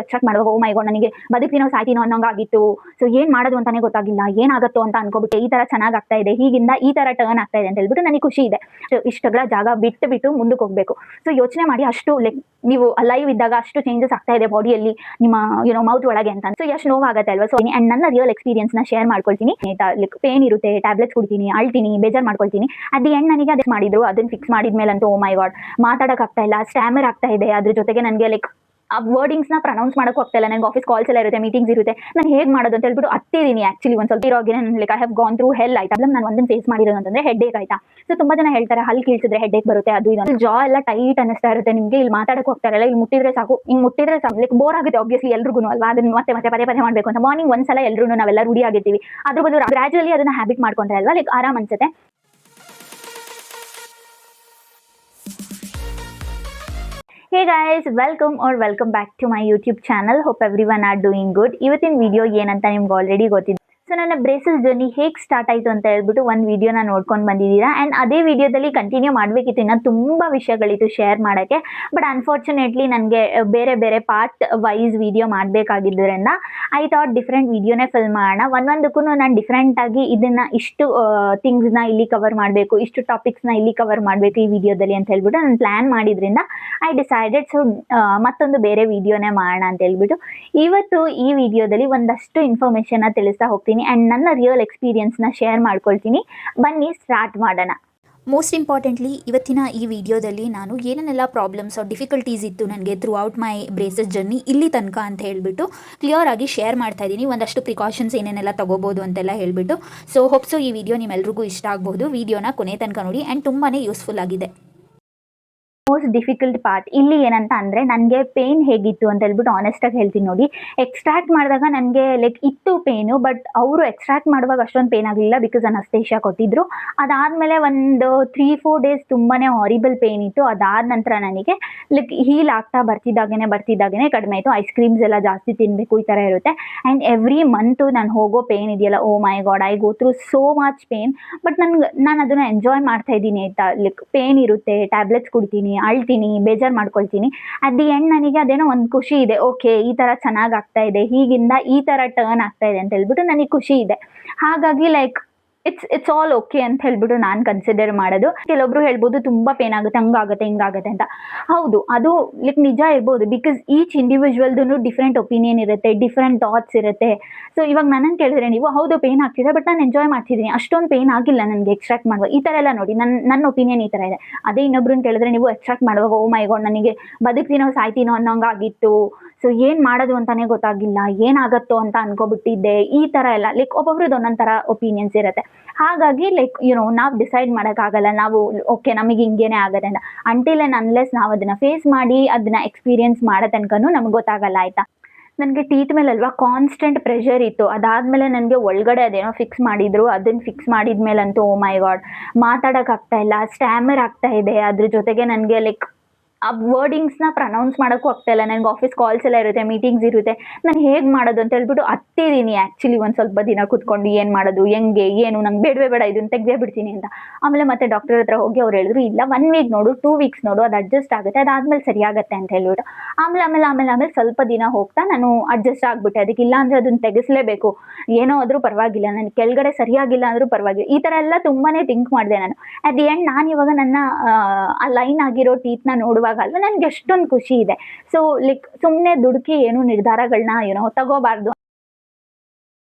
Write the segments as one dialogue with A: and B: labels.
A: Extract ಮಾಡುವಾಗ ಓ my god ನನಗೆ ಬದುಕ್ತೀನೋ ಸಾಯ್ತೀನೋ ಅನ್ನೋಂಗಾಗಿತ್ತು. So ಏನ್ ಮಾಡೋದು ಅಂತಾನೆ ಗೊತ್ತಾಗಿಲ್ಲ, ಏನಾಗುತ್ತೋ ಅಂತ ಅನ್ಕೋಬಿಟ್ಟೆ. ಈ ತರ ಚೆನ್ನಾಗ್ ಆಗ್ತಾ ಇದೆ, ಹೀಗಿಂದ ಈ ತರ ಟರ್ನ್ ಆಗ್ತಾ ಇದೆ ಅಂತ ಹೇಳ್ಬಿಟ್ಟು ನನಗೆ ಖುಷಿ ಇದೆ. ಇಷ್ಟಗಳ ಜಾಗ ಬಿಟ್ಟು ಮುಂದಕ್ಕೆ ಹೋಗ್ಬೇಕು. ಸೊ ಯೋಚನೆ ಮಾಡಿ, ಅಷ್ಟು ಲೈಕ್ ನೀವು ಅಲೈವ್ ಇದ್ದಾಗ ಅಷ್ಟು ಚೇಂಜಸ್ ಆಗ್ತಾ ಇದೆ ಬಾಡಿಯಲ್ಲಿ, ನಿಮ್ಮ ಮೌತ್ ಒಳಗೆ ಅಂತ. ಸೊ ಎಷ್ಟು ನೋವಾಗುತ್ತೆ ಅಲ್ವಾ. ಸೊ ಅಂಡ್ ನನ್ನ ರಿಯಲ್ ಎಕ್ಸ್ಪೀರಿಯನ್ಸ್ ನ ಶೇರ್ ಮಾಡ್ಕೊಳ್ತೀನಿ. ಲೈಕ್ ಪೇನ್ ಇರುತ್ತೆ, ಟ್ಯಾಬ್ಲೆಟ್ಸ್ ಕುಡ್ತೀನಿ, ಅಳ್ತೀನಿ, ಬೇಜಾರ್ ಮಾಡ್ಕೊಳ್ತೀನಿ. ಅಟ್ ದಿ ಎಂಡ್ ನನಗೆ ಅದಕ್ಕೆ ಮಾಡಿದ್ರು, ಅದನ್ನ ಫಿಕ್ಸ್ ಮಾಡಿದ್ಮೇಲಂತೂ ಓ ಮೈ ಗಾಡ್ ಮಾತಾಡಕ್ ಆಗ್ತಾ ಇಲ್ಲ, ಸ್ಟ್ಯಾಮರ್ ಆಗ್ತಾ ಇದೆ. ಅದ್ರ ಜೊತೆಗೆ ನನಗೆ ಲೈಕ್ ಆ ವರ್ಡಿಂಗ್ಸ್ ನ ಪ್ರನೌನ್ಸ್ ಮಾಡಕ್ ಹೋಗ್ತಾ ಇಲ್ಲ. ನನಗೆ ಆಫೀಸ್ ಕಾಲ್ಸ್ ಎಲ್ಲ ಇರುತ್ತೆ, ಮೀಟಿಂಗ್ಸ್ ಇರುತ್ತೆ, ನಾನು ಹೇಗೆ ಮಾಡೋದು ಅಂತ ಹೇಳ್ಬಿಟ್ಟು ಹತ್ತಿದ್ದೀನಿ. ಆಕ್ಚುಲಿ ಒಂದ್ ಸ್ವಲ್ಪ ಇರೋಗಿ like I have gone through hell ಆಯ್ತಾ. ನಾನು ಒಂದನ್ನು ಫೇಸ್ ಮಾಡಿರೋದು ಅಂತಂದ್ರೆ ಹೆಡ್ ಏಕ್ ಆಯ್ತಾ. ಸೊ ತುಂಬಾ ಜನ ಹೇಳ್ತಾರೆ ಹಲ್ ಕೀಳ್ಸಿದ್ರೆ ಹೆಡ್ ಏಕ್ ಬರುತ್ತೆ, ಅದು ಇದು. ಜಾ ಎಲ್ಲ ಟೈಟ್ ಅನ್ನಿಸ್ತಾ ಇರುತ್ತೆ ನಿಮ್ಗೆ, ಇಲ್ಲಿ ಮಾತಾಡಕ್ ಹೋಗ್ತಾ ಇರಲ್ಲ, ಇಲ್ಲಿ ಮುಟ್ಟಿದ್ರೆ ಸಾಕು, ಹಿಂಗ್ ಮುಟ್ಟಿದ್ರೆ ಸಾಕು, ಲೈಕ್ ಬೋರ್ ಆಗುತ್ತೆ ಆಬ್ವಿಯಸ್ಲಿ ಎಲ್ರಿಗೂ ಅಲ್ವಾ. ಅದನ್ನ ಮತ್ತೆ ಪದೇ ಮಾಡ್ಬೇಕು ಅಂತ ಮಾರ್ನಿಂಗ್ ಒಂದ್ಸಲ ಎಲ್ರು ನಾವೆಲ್ಲ ರೂಢಿ ಆಗಿರ್ತೀವಿ. ಅದ್ರ ಬದಲು ಗ್ರಾಜುಯಲಿ ಅದನ್ನ ಹ್ಯಾಬಿಟ್ ಮಾಡ್ಕೊಂಡ್ರೆ ಅಲ್ವಾ ಲೈಕ್ ಆರಾಮ್ ಅನ್ಸುತ್ತೆ. Hey guys, welcome back to my YouTube channel. Hope everyone are doing good. ಇವತ್ತಿನ ವಿಡಿಯೋ ಏನಂತ ನಿಮ್ಗೆ ಆಲ್ರೆಡಿ ಗೊತ್ತಿದೆ. ಸೊ ನನ್ನ ಬ್ರೇಸಸ್ ಜರ್ನಿ ಹೇಗೆ ಸ್ಟಾರ್ಟ್ ಆಯಿತು ಅಂತ ಹೇಳ್ಬಿಟ್ಟು ಒಂದು ವಿಡಿಯೋನ ನೋಡ್ಕೊಂಡು ಬಂದಿದ್ದೀರಾ. ಆ್ಯಂಡ್ ಅದೇ ವಿಡಿಯೋದಲ್ಲಿ ಕಂಟಿನ್ಯೂ ಮಾಡಬೇಕಿತ್ತು, ಇನ್ನೂ ತುಂಬ ವಿಷಯಗಳಿತ್ತು ಶೇರ್ ಮಾಡೋಕ್ಕೆ. ಬಟ್ ಅನ್ಫಾರ್ಚುನೇಟ್ಲಿ ನನಗೆ ಬೇರೆ ಪಾರ್ಟ್ ವೈಸ್ ವಿಡಿಯೋ ಮಾಡಬೇಕಾಗಿದ್ದರಿಂದ ಐ ಥಾಟ್ ಡಿಫ್ರೆಂಟ್ ವಿಡಿಯೋನೇ ಫಿಲ್ಮ್ ಮಾಡೋಣ. ಒಂದೊಂದಕ್ಕೂ ನಾನು ಡಿಫ್ರೆಂಟಾಗಿ ಇದನ್ನು ಇಷ್ಟು ಥಿಂಗ್ಸ್ನ ಇಲ್ಲಿ ಕವರ್ ಮಾಡಬೇಕು, ಇಷ್ಟು ಟಾಪಿಕ್ಸ್ನ ಇಲ್ಲಿ ಕವರ್ ಮಾಡಬೇಕು ಈ ವಿಡಿಯೋದಲ್ಲಿ ಅಂತ ಹೇಳ್ಬಿಟ್ಟು ನಾನು ಪ್ಲ್ಯಾನ್ ಮಾಡಿದ್ರಿಂದ ಐ ಡಿಸೈಡೆಡ್ ಸೊ ಮತ್ತೊಂದು ಬೇರೆ ವಿಡಿಯೋನೇ ಮಾಡೋಣ ಅಂತ ಹೇಳ್ಬಿಟ್ಟು ಇವತ್ತು ಈ ವಿಡಿಯೋದಲ್ಲಿ ಒಂದಷ್ಟು ಇನ್ಫಾರ್ಮೇಷನ್ನ ತಿಳಿಸ್ತಾ ಹೋಗ್ತೀನಿ. ಆ್ಯಂಡ್ ನನ್ನ ರಿಯಲ್ ಎಕ್ಸ್ಪೀರಿಯನ್ಸ್ನ ಶೇರ್ ಮಾಡ್ಕೊಳ್ತೀನಿ. ಬನ್ನಿ ಸ್ಟಾರ್ಟ್ ಮಾಡೋಣ.
B: ಮೋಸ್ಟ್ ಇಂಪಾರ್ಟೆಂಟ್ಲಿ ಇವತ್ತಿನ ಈ ವಿಡಿಯೋದಲ್ಲಿ ನಾನು ಏನೇನೆಲ್ಲ ಪ್ರಾಬ್ಲಮ್ಸ್ ಆರ್ ಡಿಫಿಕಲ್ಟೀಸ್ ಇತ್ತು ನನಗೆ through out my braces journey ಇಲ್ಲಿ ತನಕ ಅಂತ ಹೇಳಿಬಿಟ್ಟು ಕ್ಲಿಯರ್ ಆಗಿ ಶೇರ್ ಮಾಡ್ತಾ ಇದ್ದೀನಿ. ಒಂದಷ್ಟು ಪ್ರಿಕಾಷನ್ಸ್ ಏನೇನೆಲ್ಲ ತಗೋಬೋದು ಅಂತೆಲ್ಲ ಹೇಳಿಬಿಟ್ಟು. ಸೊ ಹೋಪ್ಸು ಈ ವಿಡಿಯೋ ನಿಮ್ಮೆಲ್ರಿಗೂ ಇಷ್ಟ ಆಗ್ಬೋದು. ವಿಡಿಯೋನ ಕೊನೆ ತನಕ ನೋಡಿ ಆ್ಯಂಡ್ ತುಂಬಾ ಯೂಸ್ಫುಲ್ ಆಗಿದೆ.
A: ಮೋಸ್ಟ್ ಡಿಫಿಕಲ್ಟ್ ಪಾರ್ಟ್ ಇಲ್ಲಿ ಏನಂತ ಅಂದರೆ ನನಗೆ ಪೇನ್ ಹೇಗಿತ್ತು ಅಂತ ಹೇಳ್ಬಿಟ್ಟು ಆನೆಸ್ಟಾಗಿ ಹೇಳ್ತೀನಿ ನೋಡಿ. ಎಕ್ಸ್ಟ್ರಾಕ್ಟ್ ಮಾಡಿದಾಗ ನನಗೆ ಲೈಕ್ ಇತ್ತು ಪೇನು, ಬಟ್ ಅವರು ಎಕ್ಸ್ಟ್ರಾಕ್ಟ್ ಮಾಡುವಾಗ ಅಷ್ಟೊಂದು ಪೇನ್ ಆಗಲಿಲ್ಲ ಬಿಕಾಸ್ ಅನಸ್ತೇಷಿಯಾ ಕೊಟ್ಟಿದ್ರು. ಅದಾದಮೇಲೆ ಒಂದು 3-4 ಡೇಸ್ ತುಂಬಾ ಹಾರಿಬಲ್ ಪೇನ್ ಇತ್ತು. ಅದಾದ ನಂತರ ನನಗೆ ಲೈಕ್ ಹೀಲ್ ಆಗ್ತಾ ಬರ್ತಿದ್ದಾಗೇ ಕಡಿಮೆ ಆಯಿತು. ಐಸ್ ಕ್ರೀಮ್ಸ್ ಎಲ್ಲ ಜಾಸ್ತಿ ತಿನ್ನಬೇಕು, ಈ ಥರ ಇರುತ್ತೆ. ಆ್ಯಂಡ್ ಎವ್ರಿ ಮಂತು ನಾನು ಹೋಗೋ ಪೇನ್ ಇದೆಯಲ್ಲ, oh my god I go through so much pain. But ನಾನು ಅದನ್ನು ಎಂಜಾಯ್ ಮಾಡ್ತಾ ಇದ್ದೀನಿ ಆಯಿತಾ. ಲೈಕ್ ಪೇನ್ ಇರುತ್ತೆ, ಟ್ಯಾಬ್ಲೆಟ್ಸ್ ಕುಡಿತೀನಿ, ಅಳ್ತೀನಿ, ಬೇಜಾರು ಮಾಡ್ಕೊಳ್ತೀನಿ. ಅಟ್ ದಿ ಎಂಡ್ ನನಗೆ ಅದೇನೋ ಒಂದು ಖುಷಿ ಇದೆ, ಓಕೆ ಈ ಥರ ಚೆನ್ನಾಗಿ ಆಗ್ತಾ ಇದೆ, ಹೀಗಿಂದ ಈ ಥರ ಟರ್ನ್ ಆಗ್ತಾ ಇದೆ ಅಂತ ಹೇಳ್ಬಿಟ್ಟು ನನಗೆ ಖುಷಿ ಇದೆ. ಹಾಗಾಗಿ ಲೈಕ್ ಇಟ್ಸ್ ಆಲ್ ಓಕೆ ಅಂತ ಹೇಳ್ಬಿಟ್ಟು ನಾನು ಕನ್ಸಿಡರ್ ಮಾಡೋದು. ಕೆಲವೊಬ್ರು ಹೇಳ್ಬೋದು ತುಂಬ ಪೇನ್ ಆಗುತ್ತೆ, ಹಂಗಾಗುತ್ತೆ ಹಿಂಗಾಗುತ್ತೆ ಅಂತ. ಹೌದು, ಅದು ಲೈಕ್ ನಿಜ ಇರ್ಬೋದು, ಬಿಕಾಸ್ ಈಚ್ ಇಂಡಿವಿಜುವಲ್ದು ಡಿಫ್ರೆಂಟ್ ಒಪಿನಿಯನ್ ಇರುತ್ತೆ, ಡಿಫ್ರೆಂಟ್ ಥಾಟ್ಸ್ ಇರುತ್ತೆ. ಸೊ ಇವಾಗ ನನ್ನನ್ನು ಕೇಳಿದ್ರೆ ನೀವು ಹೌದು ಪೇನ್ ಆಗ್ತಿದೆ, ಬಟ್ ನಾನು ಎಂಜಾಯ್ ಮಾಡ್ತಿದ್ದೀನಿ, ಅಷ್ಟೊಂದು ಪೇನ್ ಆಗಿಲ್ಲ ನನಗೆ ಎಕ್ಸ್ಟ್ರಾಕ್ಟ್ ಮಾಡುವ, ಈ ಥರ ಎಲ್ಲ ನೋಡಿ ನನ್ನ ಒಪಿನಿಯನ್ ಈ ಥರ ಇದೆ. ಅದೇ ಇನ್ನೊಬ್ರನ್ನ ಕೇಳಿದ್ರೆ ನೀವು ಎಕ್ಸ್ಟ್ರಾಕ್ಟ್ ಮಾಡುವಾಗ ಓ ಮೈ ಗಾಡ್ ನನಗೆ ಬದುಕ್ತೀನೋ ಸಾಯ್ತೀನೋ ಅನ್ನೋಂಗಾಗಿತ್ತು. ಸೊ ಏನು ಮಾಡೋದು ಅಂತಾನೆ ಗೊತ್ತಾಗಿಲ್ಲ, ಏನಾಗತ್ತೋ ಅಂತ ಅನ್ಕೋಬಿಟ್ಟಿದ್ದೆ, ಈ ಥರ ಎಲ್ಲ ಲೈಕ್ ಒಬ್ಬೊಬ್ರದ್ದು ಒಂದೊಂದು ಥರ ಒಪಿನಿಯನ್ಸ್ ಇರುತ್ತೆ. ಹಾಗಾಗಿ ಲೈಕ್ ನಾವು ಡಿಸೈಡ್ ಮಾಡೋಕ್ಕಾಗಲ್ಲ, ನಾವು ಓಕೆ ನಮಗೆ ಹಿಂಗೇನೆ ಆಗತ್ತೆ ಅಂತ. ಅಂಟಿಲ್ ಆ್ಯಂಡ್ ಅನ್ಲೆಸ್ ನಾವು ಅದನ್ನು ಫೇಸ್ ಮಾಡಿ ಅದನ್ನ ಎಕ್ಸ್ಪೀರಿಯನ್ಸ್ ಮಾಡೋ ತನಕನೂ ನಮ್ಗೆ ಗೊತ್ತಾಗಲ್ಲ ಆಯಿತಾ. ನನಗೆ ಟೀತ್ ಮೇಲಲ್ವಾ ಕಾನ್ಸ್ಟೆಂಟ್ ಪ್ರೆಷರ್ ಇತ್ತು. ಅದಾದಮೇಲೆ ನನಗೆ ಒಳಗಡೆ ಅದೇನೋ ಫಿಕ್ಸ್ ಮಾಡಿದ್ರು, ಅದನ್ನು ಫಿಕ್ಸ್ ಮಾಡಿದ್ಮೇಲಂತೂ ಓ ಮೈ ಗಾಡ್ ಮಾತಾಡೋಕ್ಕಾಗ್ತಾ ಇಲ್ಲ, ಸ್ಟ್ಯಾಮರ್ ಆಗ್ತಾ ಇದೆ. ಅದ್ರ ಜೊತೆಗೆ ನನಗೆ ಲೈಕ್ ಆ ವರ್ಡಿಂಗ್ಸ್ನ ಪ್ರನೌನ್ಸ್ ಮಾಡೋಕ್ಕೂ ಆಗ್ತಾ ಇಲ್ಲ. ನನಗೆ ಆಫೀಸ್ ಕಾಲ್ಸ್ ಎಲ್ಲ ಇರುತ್ತೆ, ಮೀಟಿಂಗ್ಸ್ ಇರುತ್ತೆ, ನಾನು ಹೇಗೆ ಮಾಡೋದು ಅಂತ ಹೇಳ್ಬಿಟ್ಟು ಹತ್ತಿದ್ದೀನಿ ಆ್ಯಕ್ಚುಲಿ ಒಂದು ಸ್ವಲ್ಪ ದಿನ ಕೂತ್ಕೊಂಡು ಏನು ಮಾಡೋದು ಹೆಂಗೆ ಏನು, ನಂಗೆ ಬೇಡ ಇದನ್ನು ತೆಗೆದೇ ಬಿಡ್ತೀನಿ ಅಂತ. ಆಮೇಲೆ ಮತ್ತೆ ಡಾಕ್ಟರ್ ಹತ್ರ ಹೋಗಿ ಅವ್ರು ಹೇಳಿದ್ರು ಇಲ್ಲ 1 ವೀಕ್ ನೋಡು, 2 ವೀಕ್ಸ್ ನೋಡು, ಅದು ಅಡ್ಜಸ್ಟ್ ಆಗುತ್ತೆ, ಅದಾದಮೇಲೆ ಸರಿಯಾಗತ್ತೆ ಅಂತ ಹೇಳ್ಬಿಟ್ಟು ಆಮೇಲೆ ಸ್ವಲ್ಪ ದಿನ ಹೋಗ್ತಾ ನಾನು ಅಡ್ಜಸ್ಟ್ ಆಗಿಬಿಟ್ಟೆ. ಅದಕ್ಕೆ ಇಲ್ಲ ಅಂದರೆ ಅದನ್ನು ತೆಗೆಸಲೇಬೇಕು, ಏನೋ ಆದರೂ ಪರವಾಗಿಲ್ಲ, ನನಗೆ ಕೆಳಗಡೆ ಸರಿಯಾಗಿಲ್ಲ ಅಂದರೂ ಪರವಾಗಿಲ್ಲ, ಈ ಥರ ಎಲ್ಲ ತುಂಬಾ ಥಿಂಕ್ ಮಾಡಿದೆ ನಾನು. ಅಟ್ ದಿ ಎಂಡ್ ನಾನು ಇವಾಗ ನನ್ನ ಆ ಲೈನ್ ಆಗಿರೋ ಟೀತ್ನ ನೋಡುವಾಗ ಅಲ್ವಾ ನನಗೆ ಎಷ್ಟೊಂದು ಖುಷಿ ಇದೆ. ಸೊ ಲೈಕ್ ಸುಮ್ಮನೆ ದುಡುಕಿ ಏನು ನಿರ್ಧಾರಗಳನ್ನ ತಗೋಬಾರ್ದು.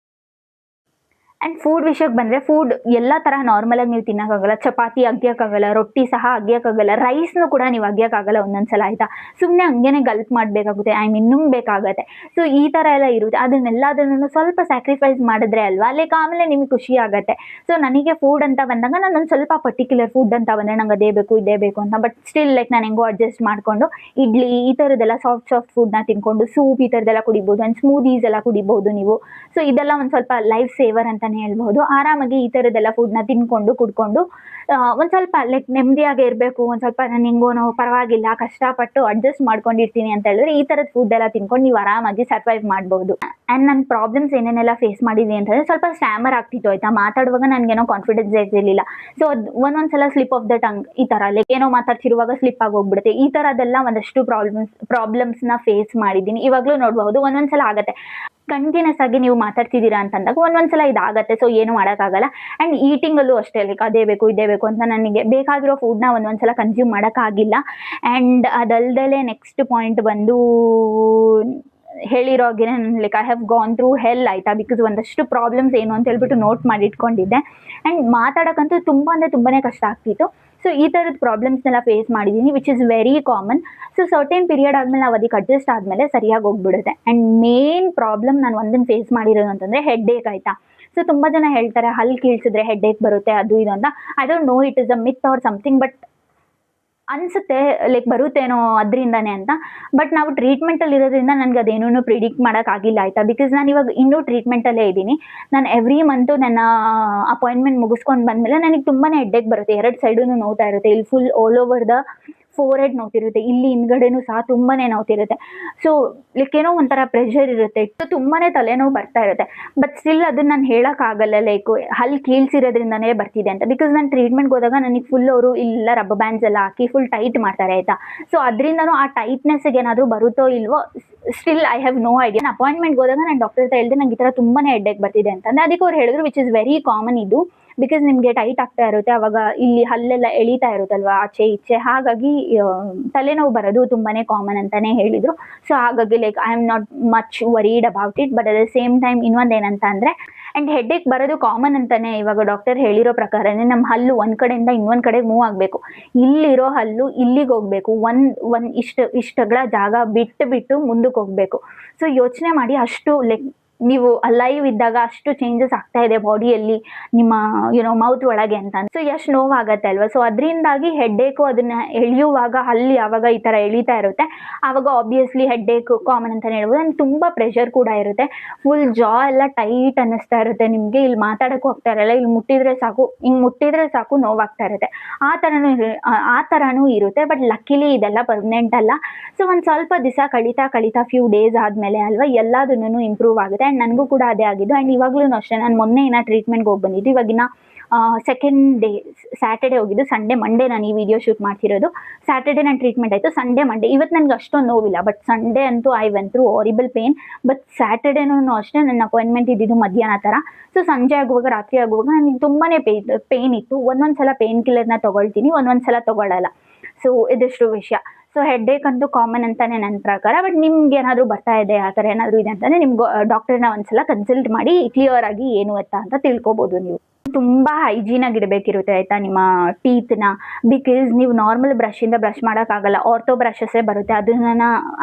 A: ಆ್ಯಂಡ್ ಫುಡ್ ವಿಷಯಕ್ಕೆ ಬಂದರೆ ಫುಡ್ ಎಲ್ಲ ಥರ ನಾರ್ಮಲಾಗಿ ನೀವು ತಿನ್ನೋಕ್ಕಾಗಲ್ಲ. ಚಪಾತಿ ಅಗ್ಯೋಕ್ಕಾಗಲ್ಲ, ರೊಟ್ಟಿ ಸಹ ಅಗ್ಯೋಕ್ಕಾಗಲ್ಲ, ರೈಸ್ನು ಕೂಡ ನೀವು ಅಗ್ಯೋಕ್ಕಾಗಲ್ಲ ಒಂದೊಂದ್ಸಲ ಆಯಿತಾ. ಸುಮ್ಮನೆ ಹಂಗೇನೆ ಗಲ್ಪ್ ಮಾಡಬೇಕಾಗುತ್ತೆ, ನುಂಗಬೇಕಾಗತ್ತೆ. ಸೊ ಈ ಥರ ಎಲ್ಲ ಇರುತ್ತೆ. ಅದನ್ನೆಲ್ಲದನ್ನು ಸ್ವಲ್ಪ ಸ್ಯಾಕ್ರಿಫೈಸ್ ಮಾಡಿದ್ರೆ ಅಲ್ವಾ ಲೈಕ್ ಆಮೇಲೆ ನಿಮಗೆ ಖುಷಿ ಆಗುತ್ತೆ. ಸೊ ನನಗೆ ಫುಡ್ ಅಂತ ಬಂದಾಗ ನಾನೊಂದು ಸ್ವಲ್ಪ ಪರ್ಟಿಕ್ಯುಲರ್ ಫುಡ್ ಅಂತ ಬಂದರೆ ನಂಗೆ ಅದೇ ಬೇಕು ಇದೇ ಬೇಕು ಅಂತ. ಬಟ್ ಸ್ಟಿಲ್ ಲೈಕ್ ನಾನು ಹೆಂಗೋ ಅಡ್ಜಸ್ಟ್ ಮಾಡಿಕೊಂಡು ಇಡ್ಲಿ ಈ ಥರದ್ದೆಲ್ಲ ಸಾಫ್ಟ್ ಫುಡ್ನ ತಿನ್ಕೊಂಡು ಸೂಪ್ ಈ ಥರದ್ದೆಲ್ಲ ಕುಡಿಬೋದು. ಆ್ಯಂಡ್ ಸ್ಮೂದೀಸ್ ಎಲ್ಲ ಕುಡಿಬೋದು ನೀವು. ಸೊ ಇದೆಲ್ಲ ಒಂದು ಸ್ವಲ್ಪ ಲೈಫ್ ಸೇವರ್ ಅಂತಲೇ ಅಂತಲೇ ಹೇಳ್ಬೋದು. ಆರಾಮಾಗಿ ಈ ಥರದ್ದೆಲ್ಲ ಫುಡ್ನ ತಿಂದ್ಕೊಂಡು ಕುಡ್ಕೊಂಡು ಒಂದು ಸ್ವಲ್ಪ ಲೈಕ್ ನೆಮ್ಮದಿಯಾಗಿ ಇರಬೇಕು, ಒಂದು ಸ್ವಲ್ಪ ನಾನು ಹೆಂಗೋನೋ ಪರವಾಗಿಲ್ಲ ಕಷ್ಟಪಟ್ಟು ಅಡ್ಜಸ್ಟ್ ಮಾಡ್ಕೊಂಡಿರ್ತೀನಿ ಅಂತ ಹೇಳಿದ್ರೆ ಈ ಥರದ ಫುಡ್ ಎಲ್ಲ ತಿನ್ಕೊಂಡು ನೀವು ಆರಾಮಾಗಿ ಸರ್ವೈವ್ ಮಾಡ್ಬೋದು. ಆ್ಯಂಡ್ ನನ್ನ ಪ್ರಾಬ್ಲಮ್ಸ್ ಏನೇನೆಲ್ಲ ಫೇಸ್ ಮಾಡಿದ್ದೀನಿ ಅಂತಂದರೆ ಸ್ವಲ್ಪ ಸ್ಟ್ಯಾಮರ್ ಆಗ್ತಿತ್ತು ಆಯಿತಾ, ಮಾತಾಡುವಾಗ ನನಗೇನೋ ಕಾನ್ಫಿಡೆನ್ಸ್ ಇರ್ತಿರ್ಲಿಲ್ಲ. ಸೊ ಒಂದೊಂದ್ಸಲ ಸ್ಲಿಪ್ ಆಫ್ ದ ಟಂಗ್ ಈ ಥರ ಲೈಕ್ ಏನೋ ಮಾತಾಡ್ತಿರುವಾಗ ಸ್ಲಿಪ್ ಆಗಿ ಹೋಗ್ಬಿಡುತ್ತೆ. ಈ ಥರದ್ದೆಲ್ಲ ಒಂದಷ್ಟು ಪ್ರಾಬ್ಲಮ್ಸ್ನ ಫೇಸ್ ಮಾಡಿದ್ದೀನಿ. ಇವಾಗಲೂ ನೋಡ್ಬೋದು ಒಂದೊಂದ್ಸಲ ಆಗುತ್ತೆ. ಕಂಟಿನ್ಯೂಸ್ ಆಗಿ ನೀವು ಮಾತಾಡ್ತಿದ್ದೀರಾ ಅಂತಂದಾಗ ಒಂದೊಂದ್ಸಲ ಇದಾಗತ್ತೆ. ಸೊ ಏನು ಮಾಡೋಕ್ಕಾಗಲ್ಲ. ಆ್ಯಂಡ್ ಈಟಿಂಗಲ್ಲೂ ಅಷ್ಟೇ ಲೈಕ್ ಅದೇ ಬೇಕು ಇದೇ ಬೇಕು ಅಂತ ನನಗೆ ಬೇಕಾಗಿರೋ ಫುಡ್ನ ಒಂದೊಂದ್ಸಲ ಕನ್ಸ್ಯೂಮ್ ಮಾಡೋಕ್ಕಾಗಿಲ್ಲ. ಆ್ಯಂಡ್ ಅದಲ್ದಲೇ ನೆಕ್ಸ್ಟ್ ಪಾಯಿಂಟ್ ಬಂದು ಹೇಳಿರೋಗೆ like I have gone through hell ಆಯಿತಾ, ಬಿಕಾಸ್ ಒಂದಷ್ಟು ಪ್ರಾಬ್ಲಮ್ಸ್ ಏನು ಅಂತ ಹೇಳ್ಬಿಟ್ಟು ನೋಟ್ ಮಾಡಿ ಇಟ್ಕೊಂಡಿದ್ದೆ. ಆ್ಯಂಡ್ ಮಾತಾಡೋಕ್ಕಂತೂ ತುಂಬ ಅಂದರೆ ತುಂಬಾ ಕಷ್ಟ ಆಗ್ತಿತ್ತು. ಸೊ ಈ ಥರದ ಪ್ರಾಬ್ಲಮ್ಸ್ನೆಲ್ಲ ಫೇಸ್ ಮಾಡಿದ್ದೀನಿ, which is very common. So certain period ಆದಮೇಲೆ ನಾವು ಅದಕ್ಕೆ ಅಡ್ಜಸ್ಟ್ ಆದಮೇಲೆ ಸರಿಯಾಗಿ ಹೋಗ್ಬಿಡುತ್ತೆ. ಆ್ಯಂಡ್ ಮೇನ್ ಪ್ರಾಬ್ಲಮ್ ನಾನು ಒಂದನ್ನು ಫೇಸ್ ಮಾಡಿರೋದು ಅಂತಂದರೆ ಹೆಡ್ಡೇಕ್ ಆಯಿತಾ. ಸೊ ತುಂಬ ಜನ ಹೇಳ್ತಾರೆ ಹಲ್ಲು ಕೀಳ್ಸಿದ್ರೆ ಹೆಡ್ಡೇಕ್ ಬರುತ್ತೆ ಅದು ಇದು ಅಂತ. I don't know it is a myth or something, but ಅನಿಸುತ್ತೆ ಲೈಕ್ ಬರುತ್ತೇನೋ ಅದರಿಂದನೇ ಅಂತ. ಬಟ್ ನಾವು ಟ್ರೀಟ್ಮೆಂಟಲ್ಲಿ ಇರೋದ್ರಿಂದ ನನಗೆ ಅದೇನೂ ಪ್ರಿಡಿಕ್ಟ್ ಮಾಡೋಕ್ಕಾಗಿಲ್ಲ ಆಯಿತಾ, ಬಿಕಾಸ್ ನಾನು ಇವಾಗ ಇನ್ನೂ ಟ್ರೀಟ್ಮೆಂಟಲ್ಲೇ ಇದ್ದೀನಿ. ನಾನು ಎವ್ರಿ ಮಂತು ನನ್ನ ಅಪಾಯಿಂಟ್ಮೆಂಟ್ ಮುಗಿಸ್ಕೊಂಡು ಬಂದಮೇಲೆ ನನಗೆ ತುಂಬಾ ಹೆಡ್ಡೇಕ್ ಬರುತ್ತೆ, ಎರಡು ಸೈಡೂ ನೋವ್ತಾ ಇರುತ್ತೆ. ಇಲ್ಲಿ full all over the forehead ನೋವ್ತಿರುತ್ತೆ, ಇಲ್ಲಿ ಹಿಂದ್ಗಡೆನೂ ಸಹ ತುಂಬಾ ನೋವ್ತಿರುತ್ತೆ. ಸೊ ಲೈಕ್ ಏನೋ ಒಂಥರ ಪ್ರೆಷರ್ ಇರುತ್ತೆ, ತುಂಬಾ ತಲೆನೋವು ಬರ್ತಾ ಇರುತ್ತೆ. ಬಟ್ ಸ್ಟಿಲ್ ಅದನ್ನು ನಾನು ಹೇಳೋಕ್ಕಾಗಲ್ಲ ಲೈಕ್ ಹಲ್ಲು ಕೀಳ್ಸಿರೋದ್ರಿಂದನೇ ಬರ್ತಿದೆ ಅಂತ. ಬಿಕಾಸ್ ನಾನು ಟ್ರೀಟ್ಮೆಂಟ್ಗೆ ಹೋದಾಗ ನನಗೆ ಫುಲ್ ಅವರು ಇಲ್ಲ ರಬ್ಬರ್ ಬ್ಯಾಂಡ್ಸ್ ಎಲ್ಲ ಹಾಕಿ ಫುಲ್ ಟೈಟ್ ಮಾಡ್ತಾರೆ ಆಯಿತಾ. ಸೊ ಅದರಿಂದನೂ ಆ ಟೈಟ್ನೆಸ್ಗೆ ಏನಾದರೂ ಬರುತ್ತೋ ಇಲ್ವೋ still I have no idea. ನಾನು ಅಪಾಯಿಂಟ್ಮೆಂಟ್ಗೆ ಹೋದಾಗ ನಾನು ಡಾಕ್ಟರ್ ಹತ್ರ ಹೇಳಿದೆ ನಂಗೆ ಈ ಥರ ತುಂಬಾ ಹೆಡ್ಡೇಕ್ ಬರ್ತಿದೆ ಅಂತಂದರೆ ಅದಕ್ಕೆ ಅವ್ರು ಹೇಳಿದ್ರು ವಿಚ್ ಇಸ್ ವೆರಿ ಕಾಮನ್ ಇದು, ಬಿಕಾಸ್ ನಿಮಗೆ ಟೈಟ್ ಆಗ್ತಾ ಇರುತ್ತೆ ಅವಾಗ ಇಲ್ಲಿ ಹಲ್ಲೆಲ್ಲ ಎಳಿತಾ ಇರುತ್ತಲ್ವ ಆಚೆ ಈಚೆ, ಹಾಗಾಗಿ ತಲೆನೋವು ಬರೋದು ತುಂಬಾ ಕಾಮನ್ ಅಂತಲೇ ಹೇಳಿದರು. ಸೊ ಹಾಗಾಗಿ like I am not much varied about it. But at the same time ಇನ್ನೊಂದು ಏನಂತ ಅಂದರೆ ಆ್ಯಂಡ್ ಹೆಡ್ಡೇಕ್ ಬರೋದು ಕಾಮನ್ ಅಂತಲೇ ಇವಾಗ ಡಾಕ್ಟರ್ ಹೇಳಿರೋ ಪ್ರಕಾರನೇ ನಮ್ಮ ಹಲ್ಲು ಒಂದು ಕಡೆಯಿಂದ ಇನ್ನೊಂದು ಕಡೆಗೆ ಮೂವ್ ಆಗಬೇಕು. ಇಲ್ಲಿರೋ ಹಲ್ಲು ಇಲ್ಲಿಗೆ ಹೋಗಬೇಕು, ಒಂದು ಇಷ್ಟಗಳ ಜಾಗ ಬಿಟ್ಟು ಮುಂದಕ್ಕೆ ಹೋಗಬೇಕು. ಸೊ ಯೋಚನೆ ಮಾಡಿ ಅಷ್ಟು ಲೈಕ್ ನೀವು ಅಲೈವ್ ಇದ್ದಾಗ ಅಷ್ಟು ಚೇಂಜಸ್ ಆಗ್ತಾ ಇದೆ ಬಾಡಿಯಲ್ಲಿ ನಿಮ್ಮ ಮೌತ್ ಒಳಗೆ ಅಂತ. ಸೊ ಎಷ್ಟು ನೋವಾಗತ್ತೆ ಅಲ್ವಾ. ಸೊ ಅದರಿಂದಾಗಿ ಹೆಡ್ಡೇಕು ಅದನ್ನು ಎಳೆಯುವಾಗ ಹಲ್ಲಿ ಯಾವಾಗ ಈ ಥರ ಎಳಿತಾ ಇರುತ್ತೆ ಆವಾಗ ಆಬ್ವಿಯಸ್ಲಿ ಹೆಡ್ಡೇಕು ಕಾಮನ್ ಅಂತಲೇ ಹೇಳ್ಬೋದು. ಆ್ಯಂಡ್ ತುಂಬ ಪ್ರೆಷರ್ ಕೂಡ ಇರುತ್ತೆ, ಫುಲ್ ಜಾ ಎಲ್ಲ ಟೈಟ್ ಅನ್ನಿಸ್ತಾ ಇರುತ್ತೆ ನಿಮಗೆ. ಇಲ್ಲಿ ಮಾತಾಡೋಕ್ಕೂ ಹೋಗ್ತಾ ಇರಲ್ಲ, ಇಲ್ಲಿ ಮುಟ್ಟಿದ್ರೆ ಸಾಕು, ಹಿಂಗೆ ಮುಟ್ಟಿದ್ರೆ ಸಾಕು ನೋವಾಗ್ತಾ ಇರುತ್ತೆ. ಆ ಥರನೂ ಇರುತ್ತೆ. ಬಟ್ ಲಕ್ಕಿಲಿ ಇದೆಲ್ಲ ಪರ್ಮನೆಂಟ್ ಅಲ್ಲ. ಸೊ ಒಂದು ಸ್ವಲ್ಪ ದಿವಸ ಕಳೀತಾ ಫ್ಯೂ ಡೇಸ್ ಆದಮೇಲೆ ಅಲ್ವಾ ಎಲ್ಲದನ್ನೂ ಇಂಪ್ರೂವ್ ಆಗುತ್ತೆ. ಆ್ಯಂಡ್ ನನಗೂ ಕೂಡ ಅದೇ ಆಗಿದ್ದು. ಆ್ಯಂಡ್ ಇವಾಗಲೂ ಅಷ್ಟೇ, ನಾನು ಮೊನ್ನೆ ಟ್ರೀಟ್ಮೆಂಟ್ಗೆ ಹೋಗಿ ಬಂದಿದ್ದು. ಇವಾಗಿನ ಸೆಕೆಂಡ್ ಡೇ ಸ್ಯಾಟರ್ಡೇ ಹೋಗಿದ್ದು, ಮಂಡೇ ನಾನು ಈ ವಿಡಿಯೋ ಶೂಟ್ ಮಾಡ್ತಿರೋದು. ಸ್ಯಾಟರ್ಡೇ ನಾನು ಟ್ರೀಟ್ಮೆಂಟ್ ಆಯಿತು, ಮಂಡೇ ಇವತ್ತು ನನಗೆ ಅಷ್ಟೊಂದು ನೋವಿಲ್ಲ. ಬಟ್ ಸಂಡೇ ಅಂತೂ I went through horrible pain. But ಸ್ಯಾಟರ್ಡೇನೂ ಅಷ್ಟೇ ನನ್ನ ಅಪಾಯಿಂಟ್ಮೆಂಟ್ ಇದ್ದಿದ್ದು ಮಧ್ಯಾಹ್ನ ಥರ. ಸೊ ಸಂಜೆ ಆಗುವಾಗ ರಾತ್ರಿ ಆಗುವಾಗ ನನಗೆ ತುಂಬಾ ಪೇನ್ ಇತ್ತು. ಒಂದೊಂದು ಸಲ ಪೇನ್ ಕಿಲ್ಲರ್ನ ತೊಗೊಳ್ತೀನಿ, ಒಂದೊಂದು ಸಲ ತೊಗೊಳ್ಳಲ್ಲ. ಸೊ ಇದಿಷ್ಟು ವಿಷಯ. ಸೊ ಹೆಡ್ಡೇಕ್ ಅಂತೂ ಕಾಮನ್ ಅಂತಲೇ ನನ್ನ ಪ್ರಕಾರ. ಬಟ್ ನಿಮ್ಗೆ ಏನಾದರೂ ಬರ್ತಾ ಇದೆ ಆ ಥರ ಏನಾದರೂ ಇದೆ ಅಂತಂದರೆ ನಿಮ್ಗೆ ಡಾಕ್ಟರ್ನ ಒಂದ್ಸಲ ಕನ್ಸಲ್ಟ್ ಮಾಡಿ ಕ್ಲಿಯರ್ ಆಗಿ ಏನು ಅಂತ ತಿಳ್ಕೊಬೋದು. ನೀವು ತುಂಬ ಹೈಜೀನಾಗಿ ಇಡಬೇಕಿರುತ್ತೆ ಆಯಿತಾ ನಿಮ್ಮ ಟೀತ್ನ. ಬಿಕಾಸ್ ನೀವು ನಾರ್ಮಲ್ ಬ್ರಷಿಂದ ಬ್ರಷ್ ಮಾಡೋಕ್ಕಾಗಲ್ಲ, ಆರ್ಥೋ ಬ್ರಷಸ್ಸೇ ಬರುತ್ತೆ,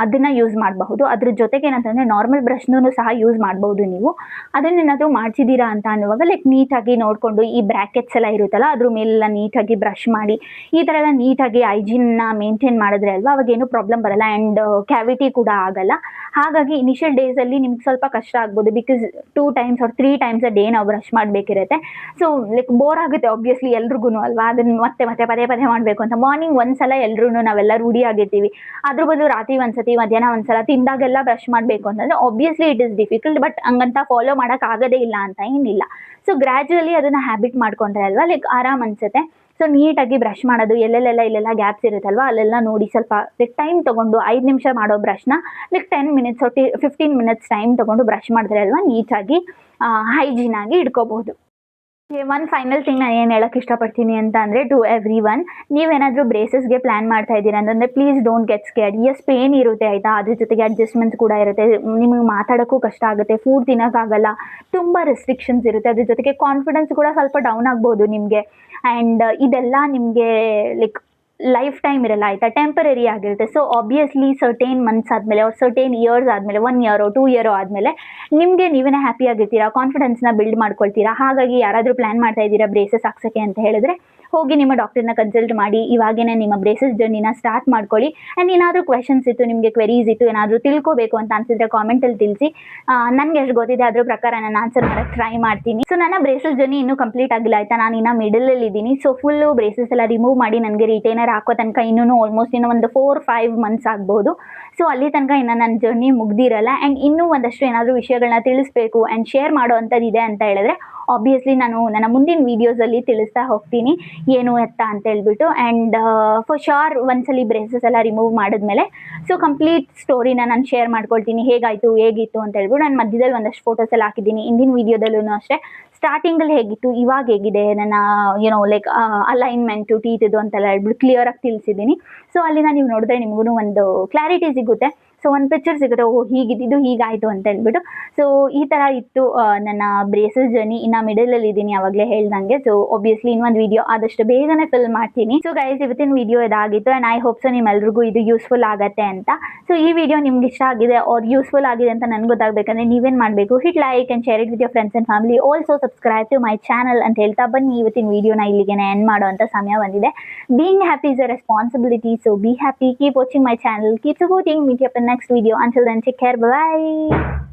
A: ಅದನ್ನು ಯೂಸ್ ಮಾಡಬಹುದು. ಅದ್ರ ಜೊತೆಗೆ ಏನಂತಂದರೆ ನಾರ್ಮಲ್ ಬ್ರಷ್ನೂ ಸಹ ಯೂಸ್ ಮಾಡ್ಬೋದು ನೀವು. ಅದನ್ನೇನಾದರೂ ಮಾಡಿಸಿದ್ದೀರಾ ಅಂತ ಅನ್ನುವಾಗ ಲೈಕ್ ನೀಟಾಗಿ ನೋಡಿಕೊಂಡು ಈ ಬ್ರ್ಯಾಕೆಟ್ಸ್ ಎಲ್ಲ ಇರುತ್ತಲ್ಲ ಅದ್ರ ಮೇಲೆಲ್ಲ ನೀಟಾಗಿ ಬ್ರಷ್ ಮಾಡಿ ಈ ಥರ ಎಲ್ಲ ನೀಟಾಗಿ ಹೈಜೀನ್ನ ಮೇಂಟೈನ್ ಮಾಡಿದ್ರೆ ಅಲ್ವಾ ಅವಾಗೇನು ಪ್ರಾಬ್ಲಮ್ ಬರಲ್ಲ. ಆ್ಯಂಡ್ ಕ್ಯಾವಿಟಿ ಕೂಡ ಆಗಲ್ಲ. ಹಾಗಾಗಿ ಇನಿಷಿಯಲ್ ಡೇಸಲ್ಲಿ ನಿಮ್ಗೆ ಸ್ವಲ್ಪ ಕಷ್ಟ ಆಗ್ಬೋದು, because 2 times or 3 times a day ನಾವು ಬ್ರಷ್ ಮಾಡಬೇಕಿರುತ್ತೆ. ಸೊ ಲೈಕ್ ಬೋರ್ ಆಗುತ್ತೆ ಆಬ್ವಿಯಸ್ಲಿ ಎಲ್ರಿಗೂ ಅಲ್ವಾ, ಅದನ್ನು ಮತ್ತೆ ಪದೇ ಮಾಡಬೇಕು ಅಂತ. ಮಾರ್ನಿಂಗ್ ಒಂದ್ಸಲ ನಾವೆಲ್ಲ ರೂಢಿ ಆಗಿರ್ತೀವಿ, ಅದ್ರ ಬದಲು ರಾತ್ರಿ ಒಂದ್ಸತಿ ಮಧ್ಯಾಹ್ನ ಒಂದ್ಸಲ ತಿಂದಾಗೆಲ್ಲ ಬ್ರಷ್ ಮಾಡಬೇಕು ಅಂತಂದರೆ obviously it is difficult. But ಹಂಗಂತ ಫಾಲೋ ಮಾಡೋಕ್ಕಾಗೋದೇ ಇಲ್ಲ ಅಂತ ಏನಿಲ್ಲ. ಸೊ ಗ್ರ್ಯಾಜುವಲಿ ಅದನ್ನು ಹ್ಯಾಬಿಟ್ ಮಾಡ್ಕೊಂಡ್ರೆ ಅಲ್ವಾ ಲೈಕ್ ಆರಾಮ್ ಅನಿಸುತ್ತೆ. ಸೊ ನೀಟಾಗಿ ಬ್ರಷ್ ಮಾಡೋದು, ಇಲ್ಲೆಲ್ಲ ಗ್ಯಾಪ್ಸ್ ಇರುತ್ತಲ್ವ ಅಲ್ಲೆಲ್ಲ ನೋಡಿ ಸ್ವಲ್ಪ ಲೈಕ್ ಟೈಮ್ ತೊಗೊಂಡು 5 ನಿಮಿಷ ಮಾಡೋ ಬ್ರಷ್ನ like 10 minutes or 15 minutes time ತೊಗೊಂಡು ಬ್ರಷ್ ಮಾಡಿದ್ರೆ ಅಲ್ವಾ ನೀಟಾಗಿ ಹೈಜೀನಾಗಿ ಇಟ್ಕೋಬಹುದು. ಒನ್ ಫೈನಲ್ ಥಿಂಗ್ ನಾನು ಏನು ಹೇಳೋಕ್ಕೆ ಇಷ್ಟಪಡ್ತೀನಿ ಅಂತ ಅಂದರೆ ಟು ಎವ್ರಿ ಒನ್, ನೀವೇನಾದರೂ ಬ್ರೇಸಸ್ಗೆ ಪ್ಲ್ಯಾನ್ ಮಾಡ್ತಾ ಇದ್ದೀರಾ ಅಂತಂದರೆ please don't get scared. Yes pain ಇರುತ್ತೆ ಆಯಿತಾ, ಅದ್ರ ಜೊತೆಗೆ ಅಡ್ಜಸ್ಟ್ಮೆಂಟ್ಸ್ ಕೂಡ ಇರುತ್ತೆ, ನಿಮಗೆ ಮಾತಾಡೋಕ್ಕೂ ಕಷ್ಟ ಆಗುತ್ತೆ, ಫುಡ್ ತಿನ್ನೋಕ್ಕಾಗಲ್ಲ, ತುಂಬ ರೆಸ್ಟ್ರಿಕ್ಷನ್ಸ್ ಇರುತ್ತೆ. ಅದ್ರ ಜೊತೆಗೆ ಕಾನ್ಫಿಡೆನ್ಸ್ ಕೂಡ ಸ್ವಲ್ಪ ಡೌನ್ ಆಗ್ಬೋದು ನಿಮಗೆ. ಆ್ಯಂಡ್ ಇದೆಲ್ಲ ನಿಮಗೆ ಲೈಕ್ ಲೈಫ್ ಟೈಮ್ ಇರಲ್ಲ ಆಯಿತಾ, ಟೆಂಪರರಿ ಆಗಿರುತ್ತೆ. ಸೊ ಆಬ್ವಿಯಸ್ಲಿ ಸರ್ಟೇನ್ ಮಂತ್ಸ್ ಆದಮೇಲೆ ಅವ್ರು ಸರ್ಟೇನ್ ಇಯರ್ಸ್ ಆದಮೇಲೆ 1 year 2 year ಆದಮೇಲೆ ನಿಮಗೆ ನೀವೇ ಹ್ಯಾಪಿ ಆಗಿರ್ತೀರಾ, ಕಾನ್ಫಿಡೆನ್ಸ್ನ ಬಿಲ್ಡ್ ಮಾಡ್ಕೊಳ್ತೀರಾ. ಹಾಗಾಗಿ ಯಾರಾದರೂ ಪ್ಲ್ಯಾನ್ ಮಾಡ್ತಾ ಇದ್ದೀರಾ ಬ್ರೇಸಸ್ ಹಾಕ್ಸೋಕ್ಕೆ ಅಂತ ಹೇಳಿದ್ರೆ ಹೋಗಿ ನಿಮ್ಮ ಡಾಕ್ಟರ್ನ ಕನ್ಸಲ್ಟ್ ಮಾಡಿ ಇವಾಗೇನೆ ನಿಮ್ಮ ಬ್ರೇಸಸ್ ಜರ್ನಿನ ಸ್ಟಾರ್ಟ್ ಮಾಡ್ಕೊಳ್ಳಿ. ಆ್ಯಂಡ್ ಏನಾದರೂ ಕ್ವೆಶನ್ಸ್ ಇತ್ತು, ನಿಮಗೆ ಕ್ವೆರೀಸ್ ಇತ್ತು, ಏನಾದರೂ ತಿಳ್ಕೋಬೇಕು ಅಂತ ಅನ್ಸಿದ್ರೆ ಕಾಮೆಂಟಲ್ಲಿ ತಿಳಿಸಿ. ನನಗೆ ಎಷ್ಟು ಗೊತ್ತಿದೆ ಅದ್ರ ಪ್ರಕಾರ ನಾನು ಆನ್ಸರ್ ಮಾಡೋಕ್ಕೆ ಟ್ರೈ ಮಾಡ್ತೀನಿ. ಸೊ ನನ್ನ ಬ್ರೇಸಸ್ ಜರ್ನಿ ಇನ್ನೂ ಕಂಪ್ಲೀಟ್ ಆಗಿಲ್ಲ ಆಯಿತಾ, ನಾನು ಇನ್ನು ಮಿಡಲಲ್ಲಿ ಇದ್ದೀನಿ. ಸೊ ಫುಲ್ಲು ಬ್ರೇಸಸ್ ಎಲ್ಲ ರಿಮೂವ್ ಮಾಡಿ ನನಗೆ ರಿಟೈನರ್ ಹಾಕೋ ತನಕ ಇನ್ನೂ ಆಲ್ಮೋಸ್ಟ್ ಇನ್ನೂ ಒಂದು 4-5 ಮಂತ್ಸ್ ಆಗ್ಬೋದು. ಸೊ ಅಲ್ಲಿ ತನಕ ಇನ್ನು ನನ್ನ ಜರ್ನಿ ಮುಗ್ದಿರಲ್ಲ. ಆ್ಯಂಡ್ ಇನ್ನೂ ಒಂದಷ್ಟು ಏನಾದರೂ ವಿಷಯಗಳನ್ನ ತಿಳಿಸ್ಬೇಕು ಆ್ಯಂಡ್ ಶೇರ್ ಮಾಡೋ ಅಂಥದ್ದಿದೆ ಅಂತ ಹೇಳಿದ್ರೆ ಆಬ್ವಿಯಸ್ಲಿ ನಾನು ನನ್ನ ಮುಂದಿನ ವೀಡಿಯೋಸಲ್ಲಿ ತಿಳಿಸ್ತಾ ಹೋಗ್ತೀನಿ ಏನು ಎತ್ತ ಅಂತ ಹೇಳ್ಬಿಟ್ಟು. ಆ್ಯಂಡ್ ಫಾರ್ ಶೋರ್ ಒಂದ್ಸಲಿ ಬ್ರೇಸಸ್ ಎಲ್ಲ ರಿಮೂವ್ ಮಾಡಿದ್ಮೇಲೆ ಸೊ ಕಂಪ್ಲೀಟ್ ಸ್ಟೋರಿನ ನಾನು ಶೇರ್ ಮಾಡ್ಕೊಳ್ತೀನಿ, ಹೇಗಾಯಿತು ಹೇಗಿತ್ತು ಅಂತ ಹೇಳ್ಬಿಟ್ಟು. ನಾನು ಮಧ್ಯದಲ್ಲಿ ಒಂದಷ್ಟು ಫೋಟೋಸ್ ಎಲ್ಲ ಹಾಕಿದ್ದೀನಿ, ಹಿಂದಿನ ವೀಡಿಯೋದಲ್ಲೂ ಅಷ್ಟೇ. ಸ್ಟಾರ್ಟಿಂಗಲ್ಲಿ ಹೇಗಿತ್ತು, ಇವಾಗ ಹೇಗಿದೆ, ನನ್ನ ಲೈಕ್ ಅಲೈನ್ಮೆಂಟು ಟೀತಿದು ಅಂತೆಲ್ಲ ಹೇಳ್ಬಿಟ್ಟು ಕ್ಲಿಯರಾಗಿ ತಿಳಿಸಿದ್ದೀನಿ. ಸೊ ಅಲ್ಲಿನ ನೀವು ನೋಡಿದ್ರೆ ನಿಮಗೂ ಒಂದು ಕ್ಲಾರಿಟಿ ಸಿಗುತ್ತೆ. ಸೊ ಒಂದು ಪಿಕ್ಚರ್ ಸಿಗುತ್ತೆ, ಓ ಹೀಗಿದ್ದು ಹೀಗಾಯಿತು ಅಂತ ಹೇಳ್ಬಿಟ್ಟು. ಸೊ ಈ ಥರ ಇತ್ತು ನನ್ನ ಬ್ರೇಸಸ್ ಜರ್ನಿ. ಇನ್ನು ಮಿಡಲಲ್ಲಿ ಇದ್ದೀನಿ ಆವಾಗಲೇ ಹೇಳ್ದಂಗೆ. ಸೊ ಒಬ್ವಿಯಸ್ಲಿ ಇನ್ನೊಂದು ವೀಡಿಯೋ ಆದಷ್ಟು ಬೇಗನೆ ಫಿಲ್ಮ್ ಮಾಡ್ತೀನಿ. ಸೊ ಗೈಸ್ ಇವತ್ತಿನ ವೀಡಿಯೋ ಇದಾಗಿತ್ತು. ಆ್ಯಂಡ್ ಐ ಹೋಪ್ ಸೊ ನಿಮ್ಮೆಲ್ರಿಗೂ ಇದು ಯೂಸ್ಫುಲ್ ಆಗುತ್ತೆ ಅಂತ. ಸೊ ಈ ವಿಡಿಯೋ ನಿಮ್ಗೆ ಇಷ್ಟ ಆಗಿದೆ ಆರ್ ಯೂಸ್ಫುಲ್ ಆಗಿದೆ ಅಂತ ನನಗೆ ಗೊತ್ತಾಗಬೇಕಂದ್ರೆ ನೀವೇನು ಮಾಡಬೇಕು, hit like and share it with your friends and family. Also subscribe to my channel ಅಂತ ಹೇಳ್ತಾ ಬನ್ನಿ ಇವತ್ತಿನ ವೀಡಿಯೋನ ಇಲ್ಲಿಗೆ ಎಂಡ್ ಮಾಡೋವಂಥ ಸಮಯ ಬಂದಿದೆ. Being happy is a responsibility. So be happy, keep watching my channel, keep supporting. Meet you up in next video. Until then, take care. Bye.